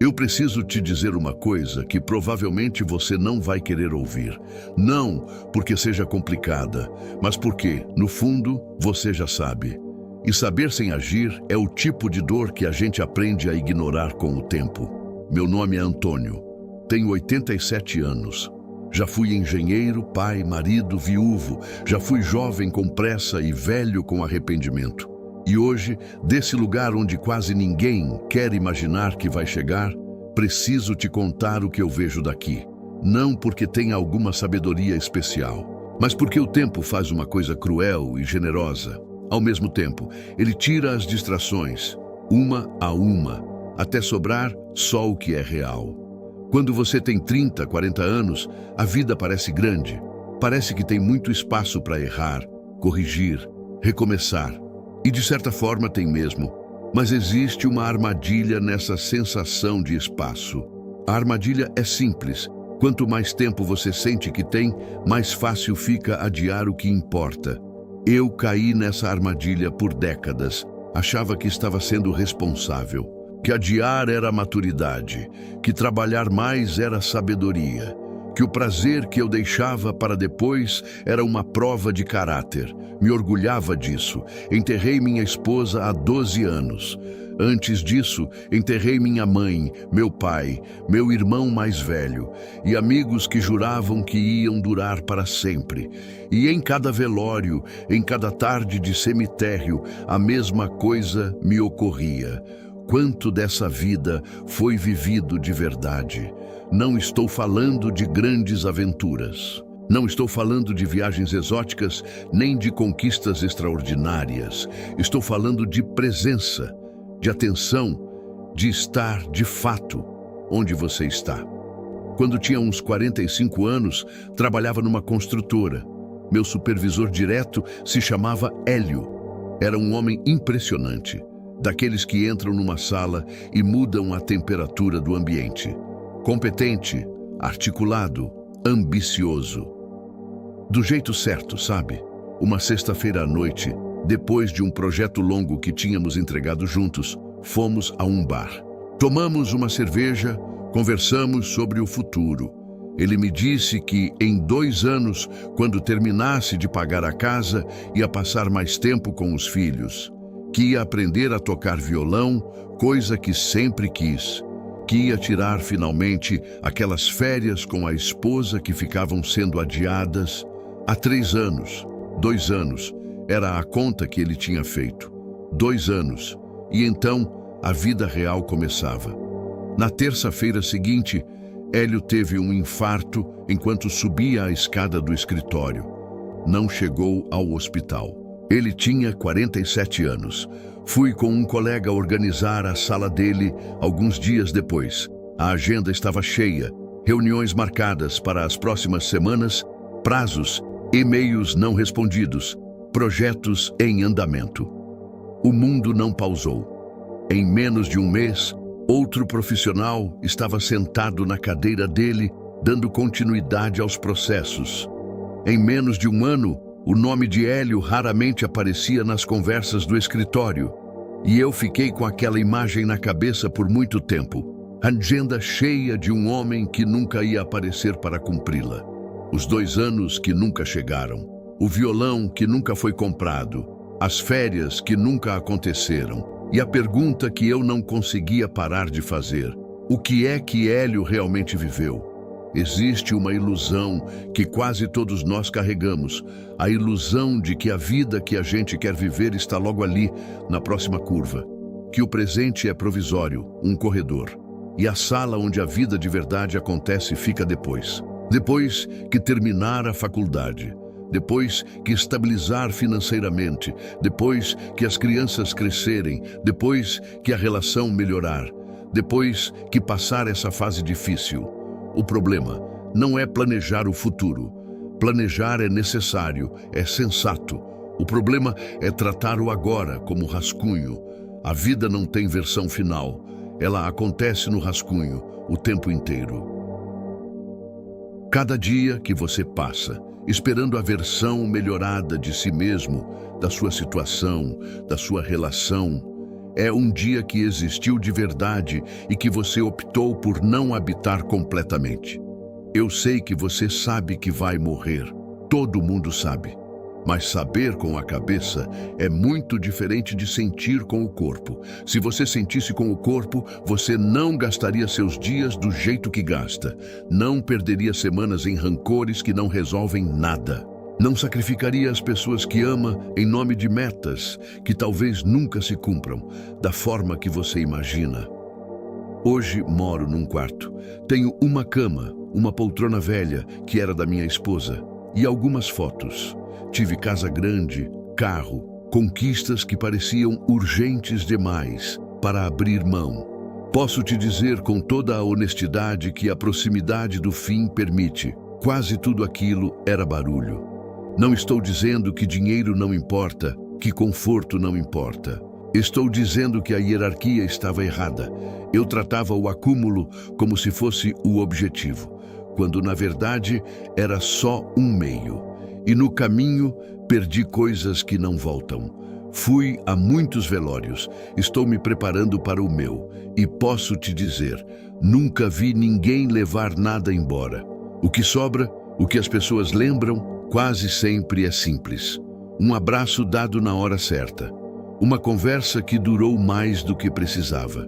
Eu preciso te dizer uma coisa que provavelmente você não vai querer ouvir. Não porque seja complicada, mas porque, no fundo, você já sabe. E saber sem agir é o tipo de dor que a gente aprende a ignorar com o tempo. Meu nome é Antônio. Tenho 87 anos. Já fui engenheiro, pai, marido, viúvo. Já fui jovem com pressa e velho com arrependimento. E hoje, desse lugar onde quase ninguém quer imaginar que vai chegar, preciso te contar o que eu vejo daqui. Não porque tenha alguma sabedoria especial, mas porque o tempo faz uma coisa cruel e generosa. Ao mesmo tempo, ele tira as distrações, uma a uma, até sobrar só o que é real. Quando você tem 30, 40 anos, a vida parece grande. Parece que tem muito espaço para errar, corrigir, recomeçar. E de certa forma tem mesmo. Mas existe uma armadilha nessa sensação de espaço. A armadilha é simples. Quanto mais tempo você sente que tem, mais fácil fica adiar o que importa. Eu caí nessa armadilha por décadas. Achava que estava sendo responsável, que adiar era maturidade, que trabalhar mais era sabedoria, que o prazer que eu deixava para depois era uma prova de caráter. Me orgulhava disso. Enterrei minha esposa há 12 anos. Antes disso, enterrei minha mãe, meu pai, meu irmão mais velho e amigos que juravam que iam durar para sempre. E em cada velório, em cada tarde de cemitério, a mesma coisa me ocorria. Quanto dessa vida foi vivido de verdade? Não estou falando de grandes aventuras. Não estou falando de viagens exóticas, nem de conquistas extraordinárias. Estou falando de presença, de atenção, de estar de fato onde você está. Quando tinha uns 45 anos, trabalhava numa construtora. Meu supervisor direto se chamava Hélio. Era um homem impressionante, daqueles que entram numa sala e mudam a temperatura do ambiente. Competente, articulado, ambicioso. Do jeito certo, sabe? Uma sexta-feira à noite, depois de um projeto longo que tínhamos entregado juntos, fomos a um bar. Tomamos uma cerveja, conversamos sobre o futuro. Ele me disse que em 2 anos, quando terminasse de pagar a casa, ia passar mais tempo com os filhos, que ia aprender a tocar violão, coisa que sempre quis, que ia tirar finalmente aquelas férias com a esposa que ficavam sendo adiadas há 3 anos, 2 anos, era a conta que ele tinha feito. 2 anos, e então a vida real começava. Na terça-feira seguinte, Hélio teve um infarto enquanto subia a escada do escritório. Não chegou ao hospital. Ele tinha 47 anos. Fui com um colega organizar a sala dele alguns dias depois. A agenda estava cheia, reuniões marcadas para as próximas semanas, prazos, e-mails não respondidos, projetos em andamento. O mundo não pausou. Em menos de um mês, outro profissional estava sentado na cadeira dele, dando continuidade aos processos. Em menos de um ano, o nome de Hélio raramente aparecia nas conversas do escritório. E eu fiquei com aquela imagem na cabeça por muito tempo. A agenda cheia de um homem que nunca ia aparecer para cumpri-la. Os 2 anos que nunca chegaram. O violão que nunca foi comprado. As férias que nunca aconteceram. E a pergunta que eu não conseguia parar de fazer: o que é que Hélio realmente viveu? Existe uma ilusão que quase todos nós carregamos, a ilusão de que a vida que a gente quer viver está logo ali, na próxima curva, que o presente é provisório, um corredor, e a sala onde a vida de verdade acontece fica depois. Depois que terminar a faculdade, depois que estabilizar financeiramente, depois que as crianças crescerem, depois que a relação melhorar, depois que passar essa fase difícil. O problema não é planejar o futuro. Planejar é necessário, é sensato. O problema é tratar o agora como rascunho. A vida não tem versão final. Ela acontece no rascunho o tempo inteiro. Cada dia que você passa, esperando a versão melhorada de si mesmo, da sua situação, da sua relação, É um dia que existiu de verdade e que você optou por não habitar completamente. Eu sei que você sabe que vai morrer. Todo mundo sabe. Mas saber com a cabeça é muito diferente de sentir com o corpo. Se você sentisse com o corpo, você não gastaria seus dias do jeito que gasta. Não perderia semanas em rancores que não resolvem nada. Não sacrificaria as pessoas que ama em nome de metas que talvez nunca se cumpram, da forma que você imagina. Hoje moro num quarto. Tenho uma cama, uma poltrona velha que era da minha esposa e algumas fotos. Tive casa grande, carro, conquistas que pareciam urgentes demais para abrir mão. Posso te dizer com toda a honestidade que a proximidade do fim permite. Quase tudo aquilo era barulho. Não estou dizendo que dinheiro não importa, que conforto não importa. Estou dizendo que a hierarquia estava errada. Eu tratava o acúmulo como se fosse o objetivo, quando na verdade era só um meio. E no caminho perdi coisas que não voltam. Fui a muitos velórios, estou me preparando para o meu. E posso te dizer, nunca vi ninguém levar nada embora. O que sobra, o que as pessoas lembram, quase sempre é simples. Um abraço dado na hora certa. Uma conversa que durou mais do que precisava.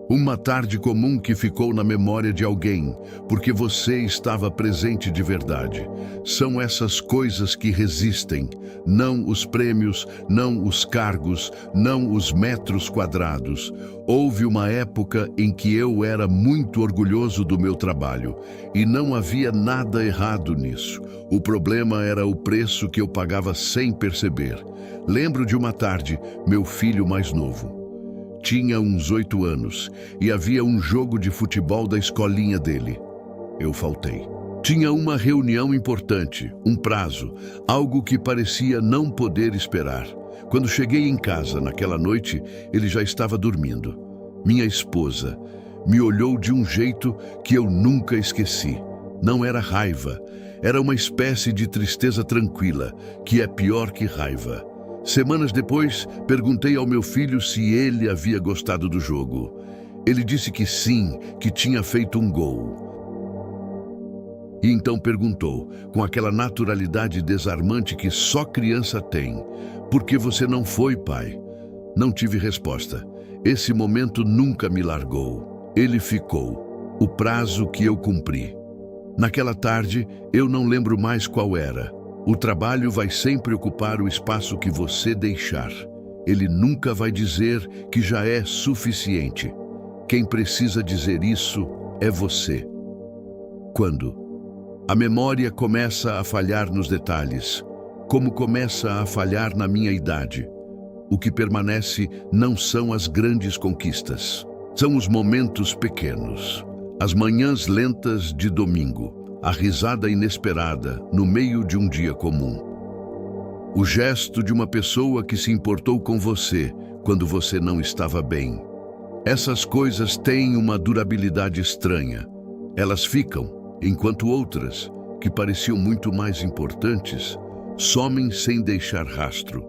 Uma tarde comum que ficou na memória de alguém, porque você estava presente de verdade. São essas coisas que resistem, não os prêmios, não os cargos, não os metros quadrados. Houve uma época em que eu era muito orgulhoso do meu trabalho, e não havia nada errado nisso. O problema era o preço que eu pagava sem perceber. Lembro de uma tarde, meu filho mais novo tinha uns 8 anos e havia um jogo de futebol da escolinha dele. Eu faltei. Tinha uma reunião importante, um prazo, algo que parecia não poder esperar. Quando cheguei em casa naquela noite, ele já estava dormindo. Minha esposa me olhou de um jeito que eu nunca esqueci. Não era raiva, era uma espécie de tristeza tranquila, que é pior que raiva. Semanas depois, perguntei ao meu filho se ele havia gostado do jogo. Ele disse que sim, que tinha feito um gol. E então perguntou, com aquela naturalidade desarmante que só criança tem: por que você não foi, pai? Não tive resposta. Esse momento nunca me largou. Ele ficou. O prazo que eu cumpri. Naquela tarde, eu não lembro mais qual era. O trabalho vai sempre ocupar o espaço que você deixar. Ele nunca vai dizer que já é suficiente. Quem precisa dizer isso é você. Quando? A memória começa a falhar nos detalhes, como começa a falhar na minha idade. O que permanece não são as grandes conquistas, são os momentos pequenos, as manhãs lentas de domingo, a risada inesperada no meio de um dia comum. O gesto de uma pessoa que se importou com você quando você não estava bem. Essas coisas têm uma durabilidade estranha. Elas ficam, enquanto outras, que pareciam muito mais importantes, somem sem deixar rastro.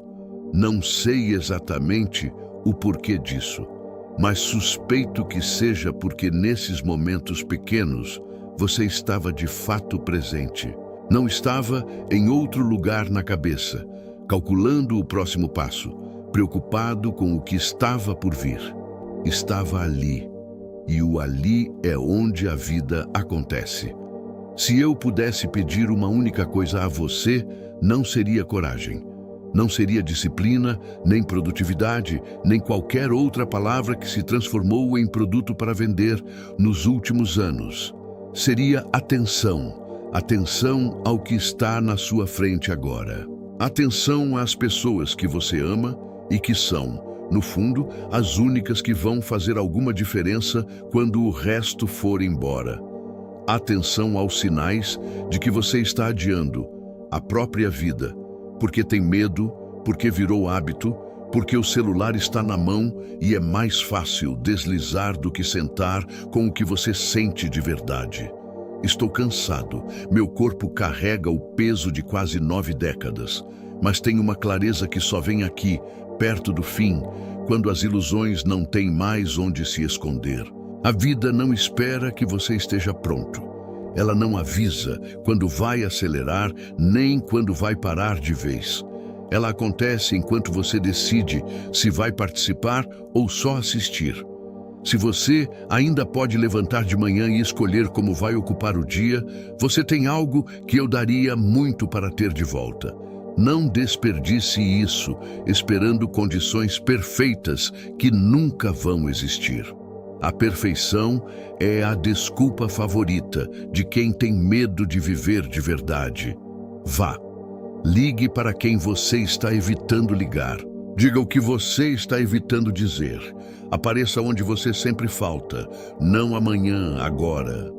Não sei exatamente o porquê disso, mas suspeito que seja porque nesses momentos pequenos você estava de fato presente. Não estava em outro lugar na cabeça, calculando o próximo passo, preocupado com o que estava por vir. Estava ali, e o ali é onde a vida acontece. Se eu pudesse pedir uma única coisa a você, não seria coragem. Não seria disciplina, nem produtividade, nem qualquer outra palavra que se transformou em produto para vender nos últimos anos. Seria atenção, atenção ao que está na sua frente agora. Atenção às pessoas que você ama e que são, no fundo, as únicas que vão fazer alguma diferença quando o resto for embora. Atenção aos sinais de que você está adiando a própria vida, porque tem medo, porque virou hábito, porque o celular está na mão e é mais fácil deslizar do que sentar com o que você sente de verdade. Estou cansado, meu corpo carrega o peso de quase 9 décadas, mas tenho uma clareza que só vem aqui, perto do fim, quando as ilusões não têm mais onde se esconder. A vida não espera que você esteja pronto. Ela não avisa quando vai acelerar, nem quando vai parar de vez. Ela acontece enquanto você decide se vai participar ou só assistir. Se você ainda pode levantar de manhã e escolher como vai ocupar o dia, você tem algo que eu daria muito para ter de volta. Não desperdice isso, esperando condições perfeitas que nunca vão existir. A perfeição é a desculpa favorita de quem tem medo de viver de verdade. Vá. Ligue para quem você está evitando ligar. Diga o que você está evitando dizer. Apareça onde você sempre falta. Não amanhã, agora.